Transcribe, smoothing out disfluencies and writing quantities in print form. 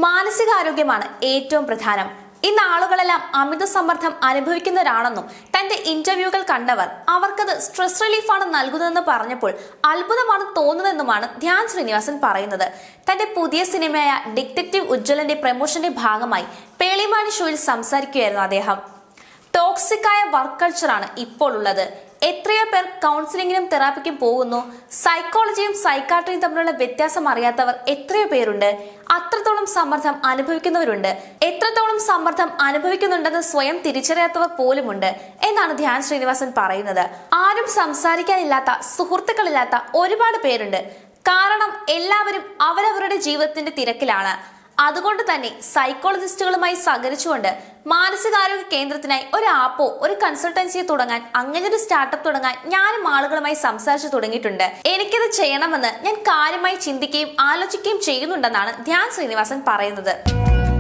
മാനസികാരോഗ്യമാണ് ഏറ്റവും പ്രധാനം. ഇന്ന് ആളുകളെല്ലാം അമിത സമ്മർദ്ദം അനുഭവിക്കുന്നവരാണെന്നും തന്റെ ഇന്റർവ്യൂകൾ കണ്ടവർ അവർക്കത് സ്ട്രെസ് റിലീഫാണ് നൽകുന്നതെന്ന് പറഞ്ഞപ്പോൾ അത്ഭുതമാണ് തോന്നുന്നതെന്നുമാണ് ധ്യാൻ ശ്രീനിവാസൻ പറയുന്നത്. തന്റെ പുതിയ സിനിമയായ ഡിറ്റക്റ്റീവ് ഉജ്ജ്വലന്റെ പ്രമോഷന്റെ ഭാഗമായി പേളിമാണി ഷോയിൽ സംസാരിക്കുകയായിരുന്നു അദ്ദേഹം. ടോക്സിക്കായ വർക്ക് കൾച്ചറാണ് ഇപ്പോൾ ഉള്ളത്. എത്രയോ പേർ കൗൺസിലിങ്ങിനും തെറാപ്പിക്കും പോകുന്നു. സൈക്കോളജിയും സൈക്കാട്രിയും തമ്മിലുള്ള വ്യത്യാസം അറിയാത്തവർ എത്രയോ പേരുണ്ട്. അത്രത്തോളം സമ്മർദ്ദം അനുഭവിക്കുന്നവരുണ്ട്. എത്രത്തോളം സമ്മർദ്ദം അനുഭവിക്കുന്നുണ്ടെന്ന് സ്വയം തിരിച്ചറിയാത്തവർ പോലുമുണ്ട് എന്നാണ് ധ്യാൻ ശ്രീനിവാസൻ പറയുന്നത്. ആരും സംസാരിക്കാനില്ലാത്ത, സുഹൃത്തുക്കളില്ലാത്ത ഒരുപാട് പേരുണ്ട്. കാരണം എല്ലാവരും അവരവരുടെ ജീവിതത്തിന്റെ തിരക്കിലാണ്. അതുകൊണ്ട് തന്നെ സൈക്കോളജിസ്റ്റുകളുമായി സഹകരിച്ചുകൊണ്ട് മാനസികാരോഗ്യ കേന്ദ്രത്തിനായി ഒരു ആപ്പോ ഒരു കൺസൾട്ടൻസിയോ തുടങ്ങാൻ, അങ്ങനെ ഒരു സ്റ്റാർട്ടപ്പ് തുടങ്ങാൻ ഞാനും ആളുകളുമായി സംസാരിച്ചു തുടങ്ങിയിട്ടുണ്ട്. എനിക്കത് ചെയ്യണമെന്ന് ഞാൻ കാര്യമായി ചിന്തിക്കുകയും ആലോചിക്കുകയും ചെയ്യുന്നുണ്ടെന്നാണ് ധ്യാൻ ശ്രീനിവാസൻ പറയുന്നത്.